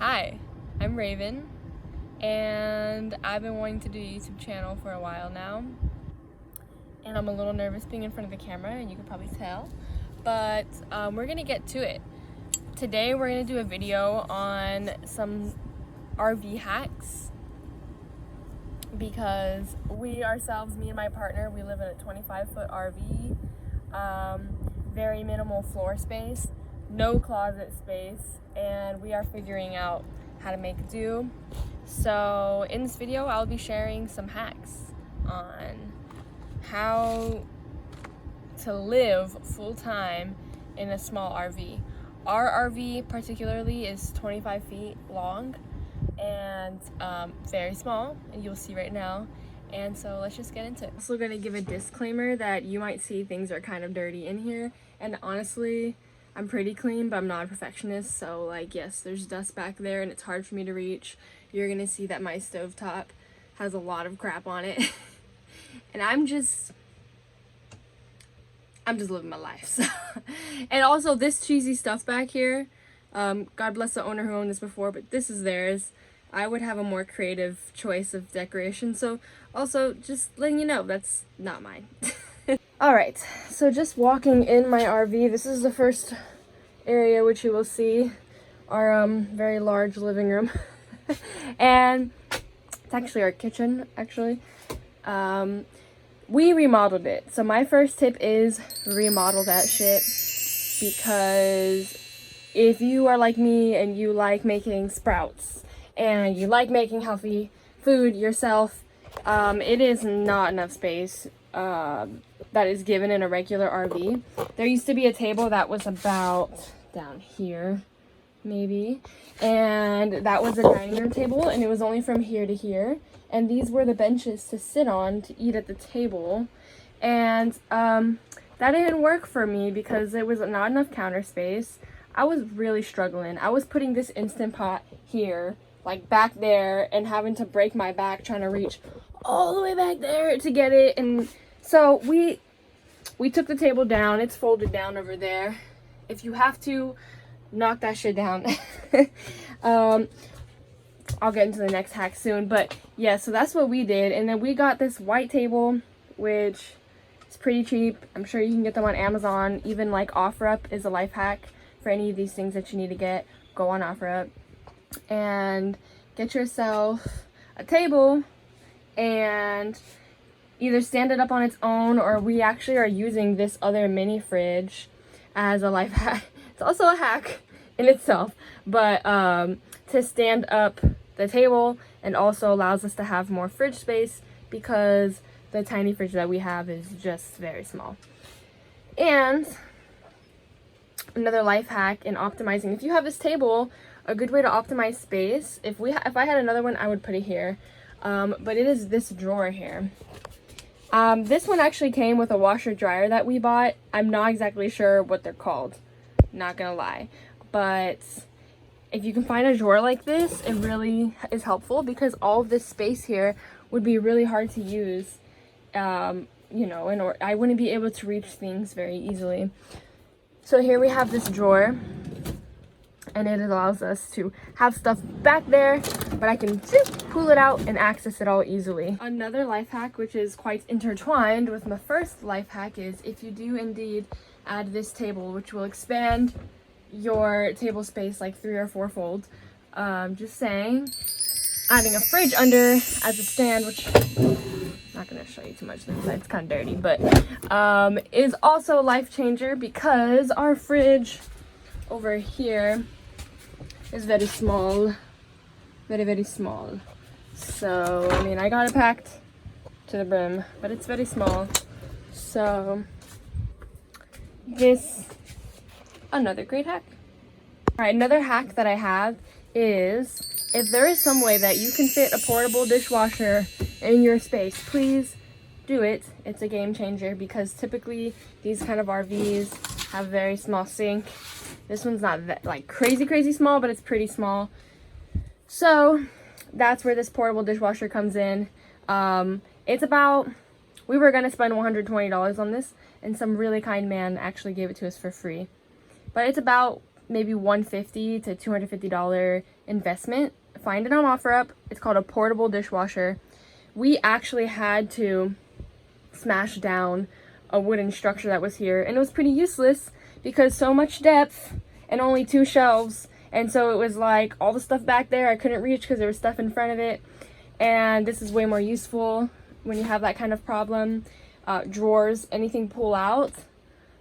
Hi, I'm Raven, and I've been wanting to do a YouTube channel for a while now, and I'm a little nervous being in front of the camera, and you can probably tell, but we're gonna get to it. Today we're gonna do a video on some RV hacks, because we ourselves, me and my partner, we live in a 25-foot RV, very minimal floor space, no closet space, and we are figuring out how to make do. So in this video I'll be sharing some hacks on how to live full-time in a small RV. Our RV particularly is 25 feet long and very small, and you'll see right now. And so let's just get into it. Also gonna give a disclaimer that you might see things are kind of dirty in here, and honestly I'm pretty clean, but I'm not a perfectionist, so like, yes, there's dust back there and it's hard for me to reach. You're gonna see that my stovetop has a lot of crap on it and I'm just living my life. So. And also this cheesy stuff back here, God bless the owner who owned this before, but this is theirs. I would have a more creative choice of decoration, so also just letting you know that's not mine. Alright, so just walking in my RV, this is the first area which you will see, our very large living room. And it's actually our kitchen, actually. We remodeled it. So my first tip is remodel that shit, because if you are like me and you like making sprouts and you like making healthy food yourself, it is not enough space that is given in a regular RV. There used to be a table that was about down here, maybe, and that was a dining room table, and it was only from here to here, and these were the benches to sit on to eat at the table, and that didn't work for me because there was not enough counter space. I was really struggling. I was putting this Instant Pot here, like back there, and having to break my back trying to reach all the way back there to get it. And so we took the table down. It's folded down over there. If you have to, knock that shit down. I'll get into the next hack soon, but yeah, so that's what we did. And then we got this white table, which is pretty cheap. I'm sure you can get them on Amazon. Even like OfferUp is a life hack for any of these things that you need to get. Go on OfferUp and get yourself a table and either stand it up on its own, or we actually are using this other mini fridge as a life hack. It's also a hack in itself, but to stand up the table, and also allows us to have more fridge space because the tiny fridge that we have is just very small. And another life hack in optimizing, if you have this table, a good way to optimize space, if I had another one, I would put it here, but it is this drawer here. This one actually came with a washer dryer that we bought. I'm not exactly sure what they're called, not gonna lie, but if you can find a drawer like this, it really is helpful, because all of this space here would be really hard to use, you know, and I wouldn't be able to reach things very easily. So here we have this drawer, and it allows us to have stuff back there, but I can pull it out and access it all easily. Another life hack, which is quite intertwined with my first life hack, is if you do indeed add this table, which will expand your table space like 3 or 4 fold, just saying, adding a fridge under as a stand, which I'm not gonna show you too much inside, it's kind of dirty, but is also a life changer, because our fridge over here is very small, very small. So I mean, I got it packed to the brim, but it's very small. So this, another great hack. All right, another hack that I have is, if there is some way that you can fit a portable dishwasher in your space, please do it. It's a game changer, because typically these kind of RVs have very small sink. This one's not that, like, crazy small, but it's pretty small. So that's where this portable dishwasher comes in. It's about, we were gonna spend $120 on this, and some really kind man actually gave it to us for free. But it's about maybe $150 to $250 investment. Find it on OfferUp. It's called a portable dishwasher. We actually had to smash down a wooden structure that was here, and it was pretty useless because so much depth and only 2 shelves, and so it was like all the stuff back there I couldn't reach because there was stuff in front of it. And this is way more useful when you have that kind of problem. Drawers, anything pull out,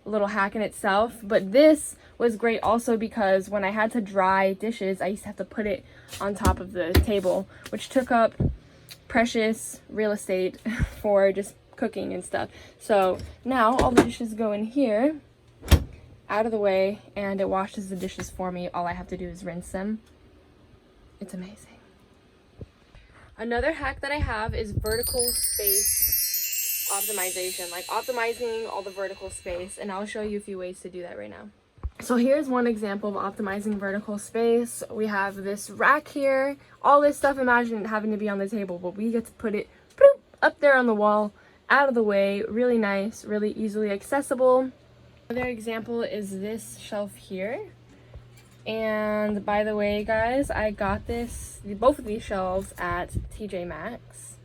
a little hack in itself. But this was great also because when I had to dry dishes, I used to have to put it on top of the table, which took up precious real estate for just cooking and stuff. So now all the dishes go in here, out of the way, and it washes the dishes for me. All I have to do is rinse them. It's amazing. Another hack that I have is vertical space optimization, like optimizing all the vertical space, and I'll show you a few ways to do that right now. So here's one example of optimizing vertical space. We have this rack here. All this stuff, imagine having to be on the table, but we get to put it up there on the wall, out of the way, really nice, really easily accessible. Another example is this shelf here. And by the way, guys, I got both of these shelves at TJ Maxx.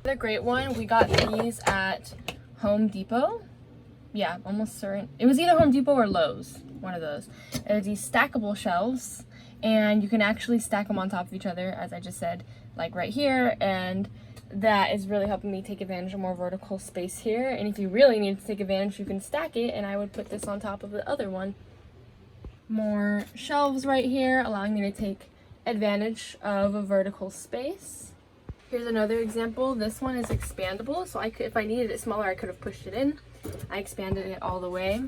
Another great one, we got these at Home Depot. Yeah, almost certain. It was either Home Depot or Lowe's, one of those. They're these stackable shelves, and you can actually stack them on top of each other, as I just said, like right here, and that is really helping me take advantage of more vertical space here. And if you really need to take advantage, you can stack it, and I would put this on top of the other one. More shelves right here, allowing me to take advantage of a vertical space. Here's another example. This one is expandable, so if I needed it smaller, I could have pushed it in. I expanded it all the way.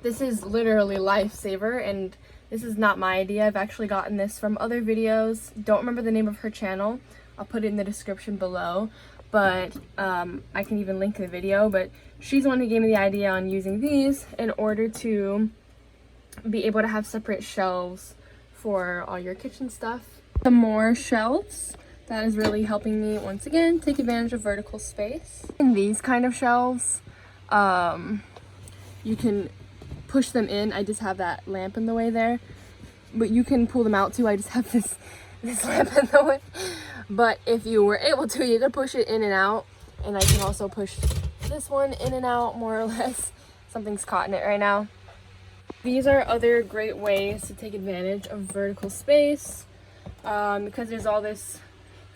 This is literally lifesaver, and this is not my idea. I've actually gotten this from other videos. Don't remember the name of her channel. I'll put it in the description below, but I can even link the video. But she's the one who gave me the idea on using these in order to be able to have separate shelves for all your kitchen stuff. Some more shelves. That is really helping me, once again, take advantage of vertical space. In these kind of shelves, you can push them in. I just have that lamp in the way there, but you can pull them out too. I just have this lamp in the way. But if you were able to, you could push it in and out, and I can also push this one in and out, more or less. Something's caught in it right now. These are other great ways to take advantage of vertical space, because there's all this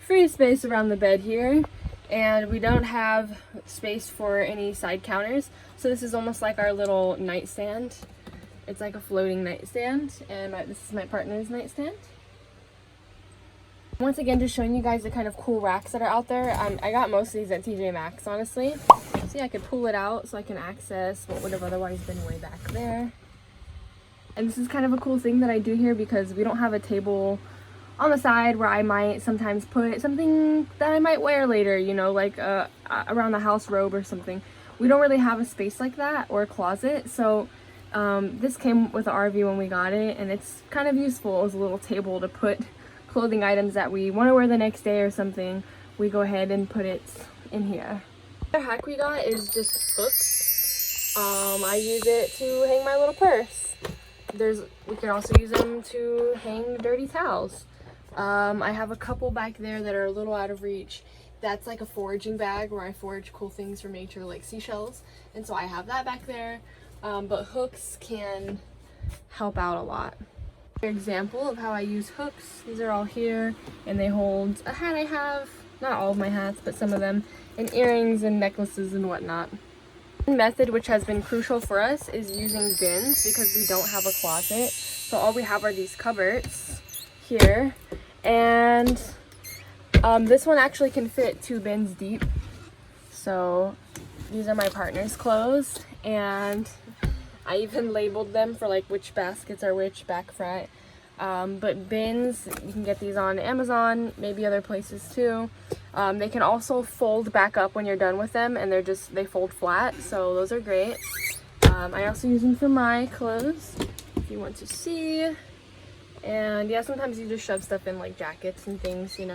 free space around the bed here, and we don't have space for any side counters. So this is almost like our little nightstand. It's like a floating nightstand, and this is my partner's nightstand. Once again, just showing you guys the kind of cool racks that are out there. I got most of these at TJ Maxx, honestly. See, I could pull it out so I can access what would have otherwise been way back there. And this is kind of a cool thing that I do here because we don't have a table on the side where I might sometimes put something that I might wear later, you know, like around the house robe or something. We don't really have a space like that, or a closet. So this came with the RV when we got it, and it's kind of useful as a little table to put clothing items that we want to wear the next day or something. We go ahead and put it in here. The hack we got is just hooks. I use it to hang my little purse. We can also use them to hang dirty towels. I have a couple back there that are a little out of reach. That's like a foraging bag where I forage cool things from nature, like seashells, and so I have that back there. But hooks can help out a lot. An example of how I use hooks. These are all here, and they hold a hat I have, not all of my hats, but some of them, and earrings and necklaces and whatnot. One method which has been crucial for us is using bins, because we don't have a closet. So all we have are these cupboards here, and this one actually can fit 2 bins deep. So these are my partner's clothes, and I even labeled them for like which baskets are which back front. But bins, you can get these on Amazon, maybe other places too. They can also fold back up when you're done with them, and they fold flat, so those are great. I also use them for my clothes, if you want to see. And yeah, sometimes you just shove stuff in, like jackets and things, you know.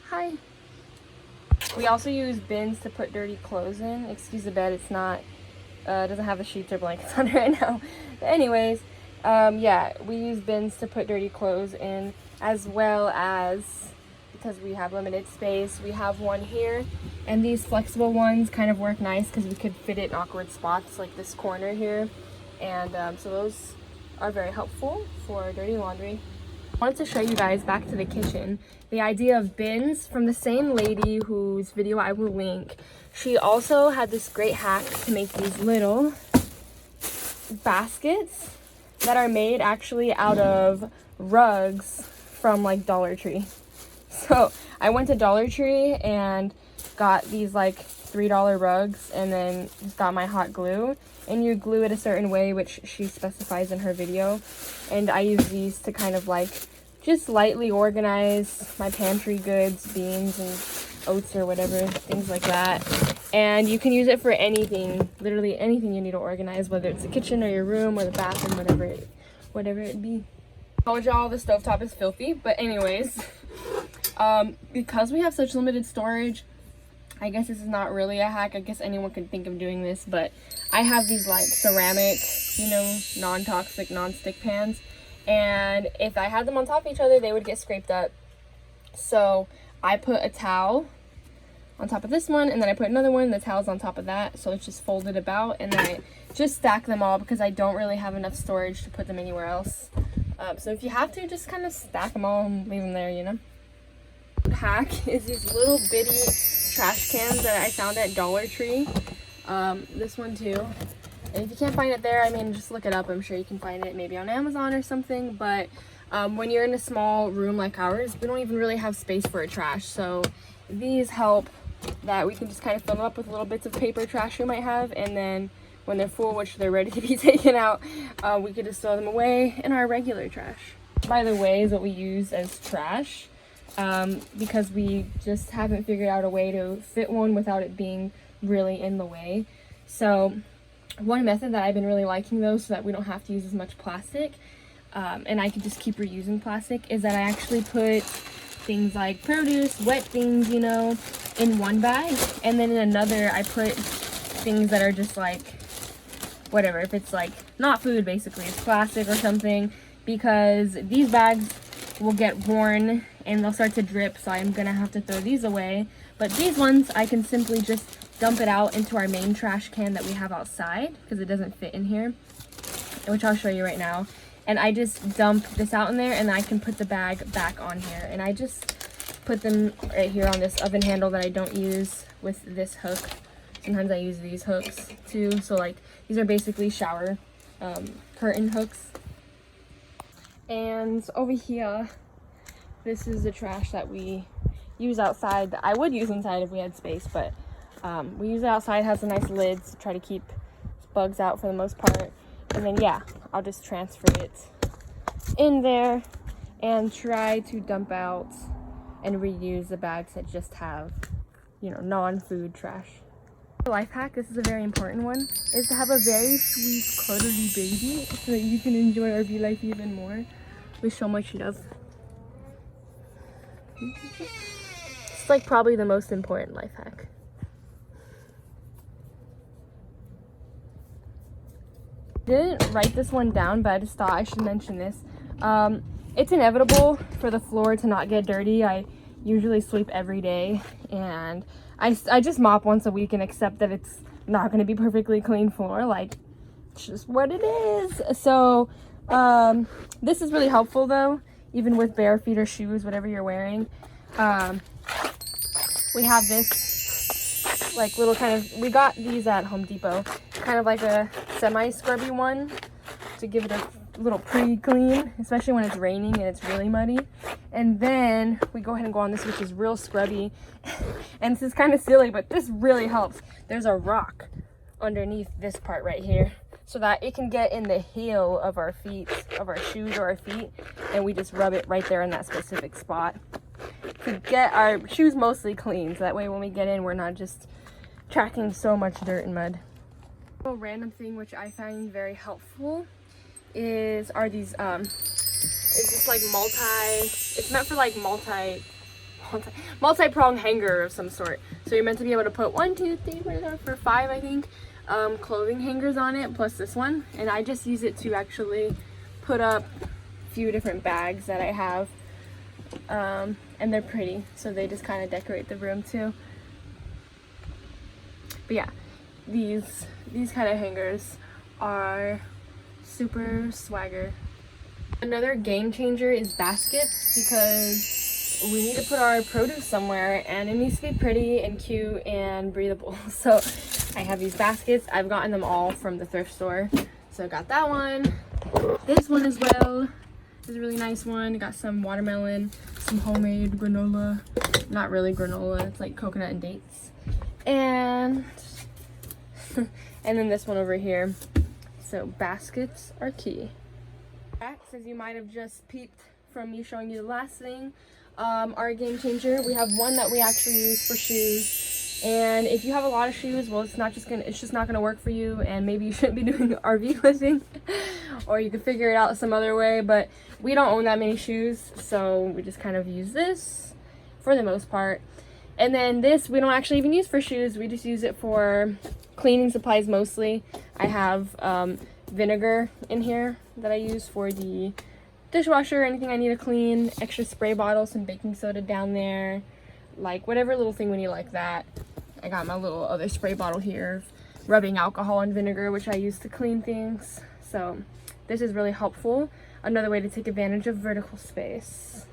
Hi. We also use bins to put dirty clothes in. Excuse the bed, it's not Doesn't have the sheets or blankets on it right now. But anyways, yeah, we use bins to put dirty clothes in, as well as, because we have limited space, we have one here, and these flexible ones kind of work nice because we could fit it in awkward spots like this corner here, and so those are very helpful for dirty laundry. I wanted to show you guys back to the kitchen the idea of bins from the same lady whose video I will link. She also had this great hack to make these little baskets that are made actually out of rugs from like Dollar Tree. So I went to Dollar Tree and got these like $3 rugs, and then just got my hot glue, and you glue it a certain way, which she specifies in her video, and I use these to kind of like just lightly organize my pantry goods, beans and oats or whatever, things like that. And you can use it for anything, literally anything you need to organize, whether it's the kitchen or your room or the bathroom, whatever it be. I told y'all the stovetop is filthy, but anyways, because we have such limited storage, I guess this is not really a hack. I guess anyone can think of doing this, but I have these like ceramic, you know, non-toxic, non-stick pans, and if I had them on top of each other, they would get scraped up. So I put a towel on top of this one, and then I put another one, and the towel's on top of that, so it's just folded about, and then I just stack them all because I don't really have enough storage to put them anywhere else. So if you have to, just kind of stack them all and leave them there, you know. Hack is these little bitty trash cans that I found at Dollar Tree. This one too. And if you can't find it there, I mean, just look it up. I'm sure you can find it maybe on Amazon or something. But when you're in a small room like ours, we don't even really have space for a trash. So these help that we can just kind of fill them up with little bits of paper trash we might have. And then when they're full, which they're ready to be taken out, we could just throw them away in our regular trash. By the way, is what we use as trash. Because we just haven't figured out a way to fit one without it being really in the way. So one method that I've been really liking though, so that we don't have to use as much plastic, and I can just keep reusing plastic, is that I actually put things like produce, wet things, you know, in one bag, and then in another I put things that are just like whatever, if it's like not food, basically it's plastic or something, because these bags will get worn and they'll start to drip, so I'm gonna have to throw these away. But these ones I can simply just dump it out into our main trash can that we have outside, because it doesn't fit in here, which I'll show you right now. And I just dump this out in there, and I can put the bag back on here, and I just put them right here on this oven handle that I don't use with this hook. Sometimes I use these hooks too, so like these are basically shower curtain hooks. And over here, this is the trash that we use outside that I would use inside if we had space, but we use it outside. It has a nice lid to try to keep bugs out for the most part. And then yeah, I'll just transfer it in there and try to dump out and reuse the bags that just have, you know, non-food trash. Life hack, this is a very important one, is to have a very sweet cuddly baby so that you can enjoy RV life even more with so much love. It's like probably the most important life hack. Didn't write this one down, but I just thought I should mention this. It's inevitable for the floor to not get dirty. I usually sweep every day, and I just mop once a week and accept that it's not going to be perfectly clean floor. Like, it's just what it is. So this is really helpful though, even with bare feet or shoes, whatever you're wearing. We have this like little kind of, we got these at Home Depot, kind of like a semi-scrubby one to give it a little pre-clean, especially when it's raining and it's really muddy. And then we go ahead and go on this, which is real scrubby. And this is kind of silly, but this really helps. There's a rock underneath this part right here, so that it can get in the heel of our feet, of our shoes or our feet, and we just rub it right there in that specific spot to get our shoes mostly clean, so that way when we get in, we're not just tracking so much dirt and mud. A random thing which I find very helpful are these is this like it's meant for like multi-prong hanger of some sort. So you're meant to be able to put 1, 2, 3, 4, 5, I think, clothing hangers on it, plus this one, and I just use it to actually put up a few different bags that I have, and they're pretty, so they just kind of decorate the room too. But yeah, these kind of hangers are super swagger. Another game changer is baskets, because we need to put our produce somewhere and it needs to be pretty and cute and breathable. So I have these baskets. I've gotten them all from the thrift store. So I got that one, this one as well. This is a really nice one. Got some watermelon, some homemade granola. Not really granola, it's like coconut and dates. And and then this one over here. So baskets are key. As you might have just peeped from me showing you the last thing, our game changer, we have one that we actually use for shoes. And if you have a lot of shoes, well, it's just not gonna work for you, and maybe you shouldn't be doing RV lifting, or you could figure it out some other way. But we don't own that many shoes, so we just kind of use this for the most part. And then this we don't actually even use for shoes, we just use it for cleaning supplies mostly. I have vinegar in here that I use for the dishwasher, anything I need to clean, extra spray bottles, some baking soda down there, like whatever little thing we need like that. I got my little other spray bottle here, rubbing alcohol and vinegar, which I use to clean things. So this is really helpful. Another way to take advantage of vertical space.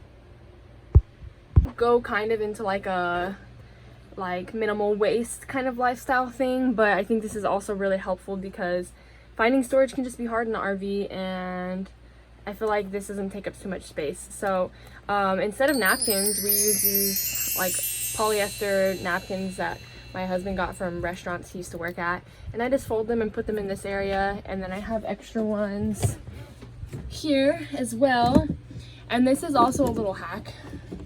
Go kind of into like a minimal waste kind of lifestyle thing, but I think this is also really helpful because finding storage can just be hard in an RV, and I feel like this doesn't take up too much space. So instead of napkins, we use these like polyester napkins that my husband got from restaurants he used to work at, and I just fold them and put them in this area. And then I have extra ones here as well. And this is also a little hack.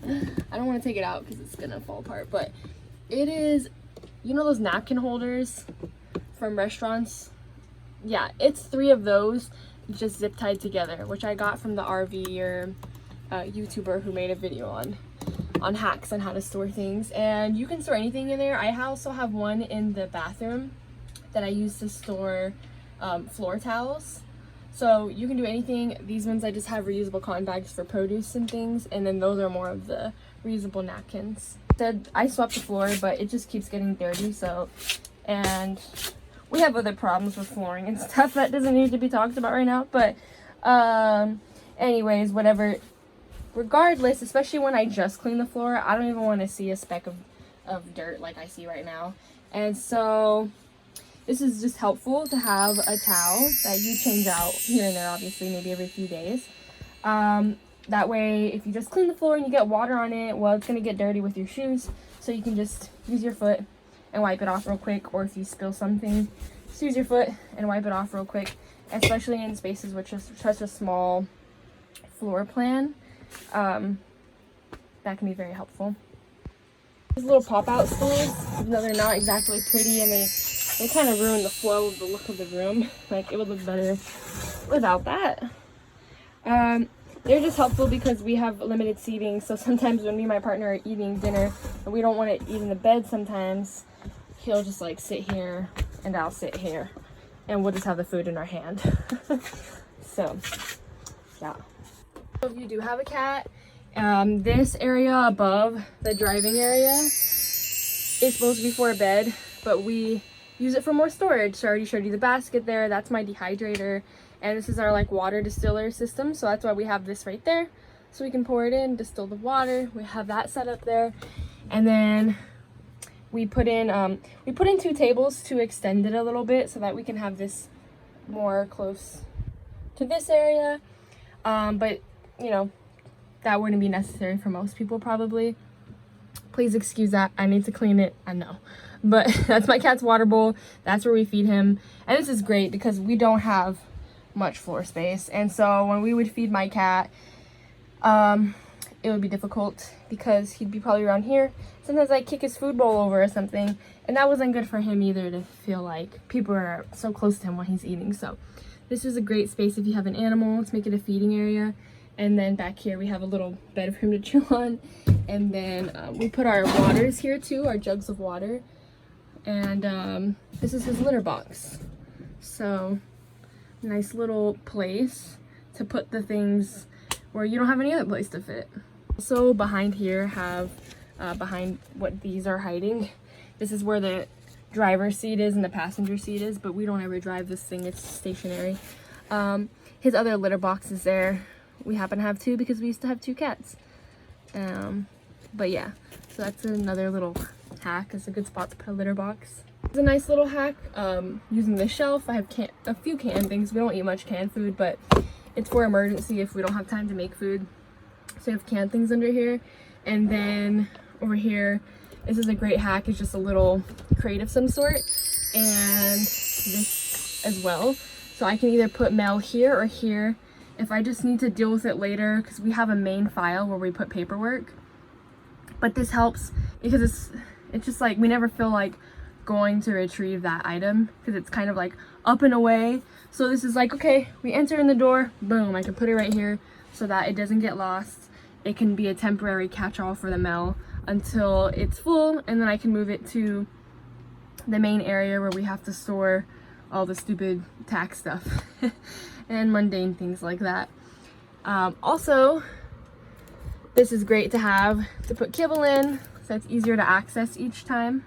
I don't want to take it out because it's gonna fall apart, but it is, you know those napkin holders from restaurants? Yeah, it's 3 of those just zip tied together, which I got from the RV YouTuber who made a video on hacks on how to store things. And you can store anything in there. I also have one in the bathroom that I use to store floor towels. So you can do anything. These ones I just have reusable cotton bags for produce and things, and then those are more of the reusable napkins. I swept the floor, but it just keeps getting dirty. So, and we have other problems with flooring and stuff that doesn't need to be talked about right now. But anyways, whatever. Regardless, especially when I just clean the floor, I don't even want to see a speck of dirt like I see right now. And so this is just helpful to have a towel that you change out here and there, obviously, maybe every few days. That way, if you just clean the floor and you get water on it, well, it's going to get dirty with your shoes. So you can just use your foot and wipe it off real quick. Or if you spill something, just use your foot and wipe it off real quick. Especially in spaces with just such a small floor plan. That can be very helpful. These little pop-out stools, even though they're not exactly pretty, and they kind of ruin the flow of the look of the room. Like, it would look better without that. They're just helpful because we have limited seating, so sometimes when me and my partner are eating dinner and we don't want to eat in the bed sometimes, he'll just like sit here and I'll sit here and we'll just have the food in our hand. So yeah. If you do have a cat, this area above the driving area is supposed to be for a bed, but we use it for more storage. So I already showed you the basket there. That's my dehydrator, and this is our like water distiller system, so that's why we have this right there, so we can pour it in, distill the water. We have that set up there, and then we put in 2 tables to extend it a little bit so that we can have this more close to this area. But you know, that wouldn't be necessary for most people probably. Please excuse that. I need to clean it, I know. But that's my cat's water bowl. That's where we feed him. And this is great because we don't have much floor space. And so when we would feed my cat, it would be difficult because he'd be probably around here. Sometimes I'd kick his food bowl over or something. And that wasn't good for him either, to feel like people are so close to him when he's eating. So this is a great space if you have an animal. Let's make it a feeding area. And then back here we have a little bed for him to chew on. And then we put our waters here too, our jugs of water. And this is his litter box. So nice little place to put the things where you don't have any other place to fit. Also behind here have behind what these are hiding, this is where the driver's seat is and the passenger seat is, but we don't ever drive this thing, it's stationary. His other litter box is there. We happen to have two because we used to have two cats. But yeah, so that's another little hack. It's a good spot to put a litter box. It's a nice little hack. Using the shelf, I have a few canned things. We don't eat much canned food, but it's for emergency if we don't have time to make food. So you have canned things under here. And then over here, this is a great hack. It's just a little crate of some sort. And this as well. So I can either put mail here or here if I just need to deal with it later, because we have a main file where we put paperwork. But this helps because it's just like we never feel like going to retrieve that item because it's kind of like up and away. So this is like, okay, we enter in the door, boom, I can put it right here so that it doesn't get lost. It can be a temporary catch-all for the mail until it's full, and then I can move it to the main area where we have to store all the stupid tax stuff and mundane things like that. Also, this is great to have to put kibble in, so it's easier to access each time.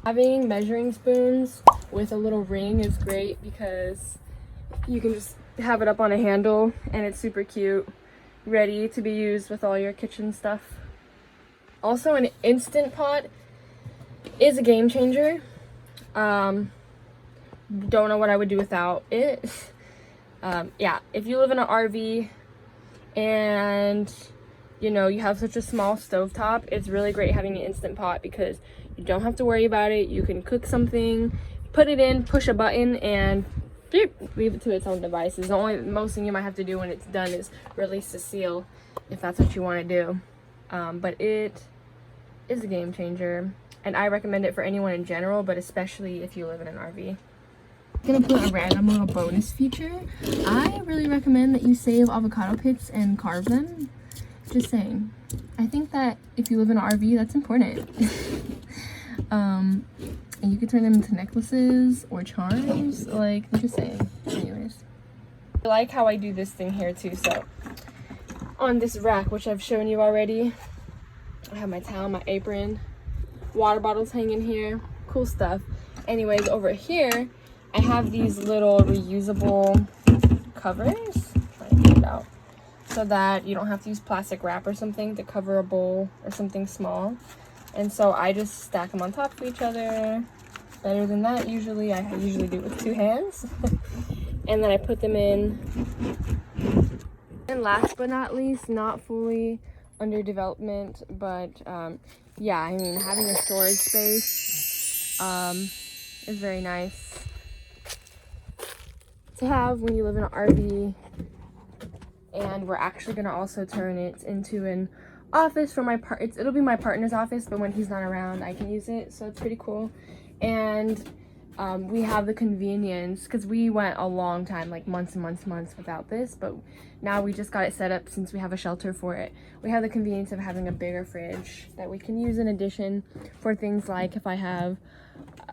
Having measuring spoons with a little ring is great because you can just have it up on a handle and it's super cute, ready to be used with all your kitchen stuff. Also, an Instant Pot is a game changer. Don't know what I would do without it. Yeah, if you live in an RV and you know you have such a small stovetop, it's really great having an Instant Pot because you don't have to worry about it. You can cook something, put it in, push a button, and leave it to its own devices. The most thing you might have to do when it's done is release the seal, if that's what you want to do. But it is a game changer, and I recommend it for anyone in general, but especially if you live in an RV. I'm gonna put a random little bonus feature. I really recommend that you save avocado pits and carve them. Just saying. I think that if you live in an RV, that's important. And you could turn them into necklaces or charms. Like, I'm just saying. Anyways. I like how I do this thing here too. So, on this rack, which I've shown you already, I have my towel, my apron, water bottles hanging here. Cool stuff. Anyways, over here, I have these little reusable covers. Try to get it out. So that you don't have to use plastic wrap or something to cover a bowl or something small. And so I just stack them on top of each other. Better than that, usually. I usually do it with two hands. And then I put them in. And last but not least, not fully under development, but yeah, I mean, having a storage space is very nice to have when you live in an RV. And we're actually gonna also turn it into an office for my it'll be my partner's office, but when he's not around, I can use it, so it's pretty cool. And we have the convenience, because we went a long time, like months and months without this, but now we just got it set up since we have a shelter for it. We have the convenience of having a bigger fridge that we can use in addition for things like if I have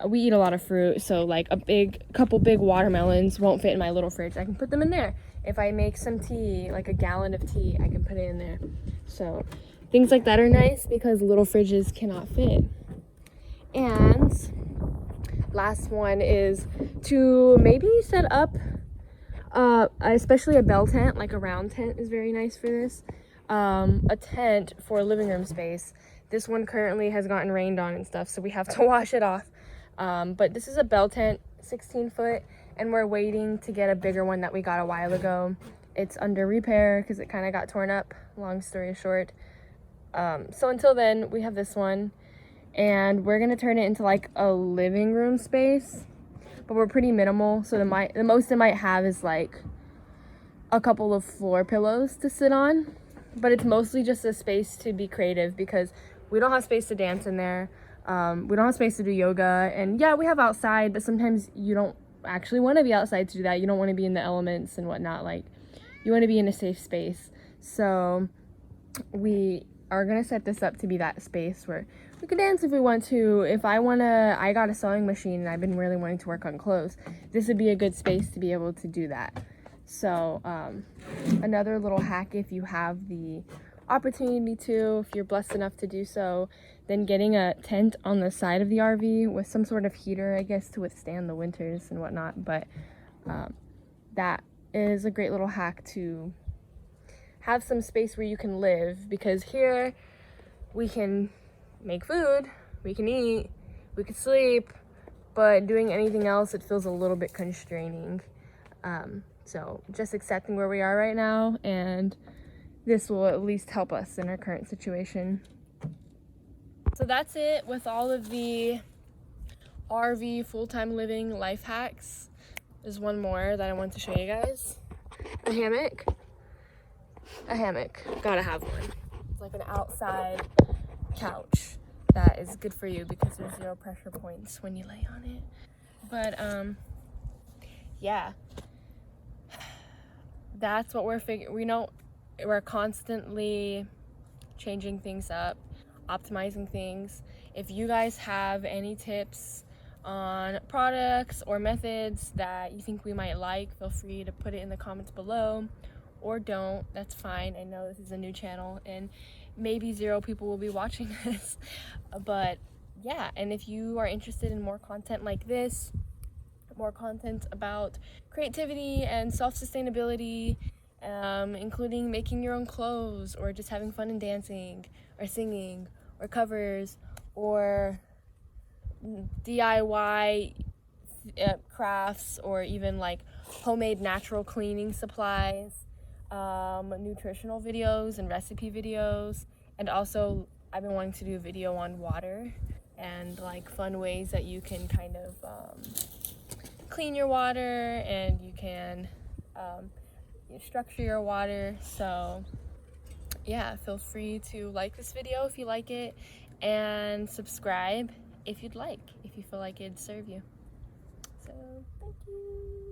we eat a lot of fruit, so like a couple big watermelons won't fit in my little fridge. I can put them in there. If I make some tea, like a gallon of tea, I can put it in there. So things like that are nice because little fridges cannot fit. And last one is to maybe set up especially a bell tent, like a round tent is very nice for this. A tent for living room space. This one currently has gotten rained on and stuff, so we have to wash it off. But this is a bell tent, 16 foot, and we're waiting to get a bigger one that we got a while ago. It's under repair because it kind of got torn up, long story short. So until then, we have this one, and we're gonna turn it into like a living room space, but we're pretty minimal, so the most it might have is like a couple of floor pillows to sit on, but it's mostly just a space to be creative because we don't have space to dance in there. We don't have space to do yoga, and yeah, we have outside, but sometimes you don't actually want to be outside to do that. You don't want to be in the elements and whatnot. Like, you want to be in a safe space. So we are gonna set this up to be that space where We could dance if we want to. If I got a sewing machine and I've been really wanting to work on clothes. This would be a good space to be able to do that. So another little hack, if you have the opportunity to, if you're blessed enough to do so, then getting a tent on the side of the RV with some sort of heater, I guess, to withstand the winters and whatnot. But that is a great little hack to have some space where you can live, because here we can make food, we can eat, we can sleep, but doing anything else, it feels a little bit constraining. So just accepting where we are right now, and this will at least help us in our current situation. So that's it with all of the RV full-time living life hacks. There's one more that I want to show you guys. A hammock. A hammock. Gotta have one. It's like an outside couch that is good for you because there's 0 pressure points when you lay on it. But yeah, that's what we're constantly changing things up, optimizing things. If you guys have any tips on products or methods that you think we might like, feel free to put it in the comments below, or don't. That's fine. I know this is a new channel and maybe 0 people will be watching this, but yeah. And if you are interested in more content like this, more content about creativity and self-sustainability, including making your own clothes or just having fun and dancing or singing or covers or DIY crafts, or even like homemade natural cleaning supplies, nutritional videos and recipe videos. And also I've been wanting to do a video on water and like fun ways that you can kind of clean your water, and you can structure your water. So yeah, feel free to like this video if you like it, and subscribe if you'd like, if you feel like it'd serve you. So thank you.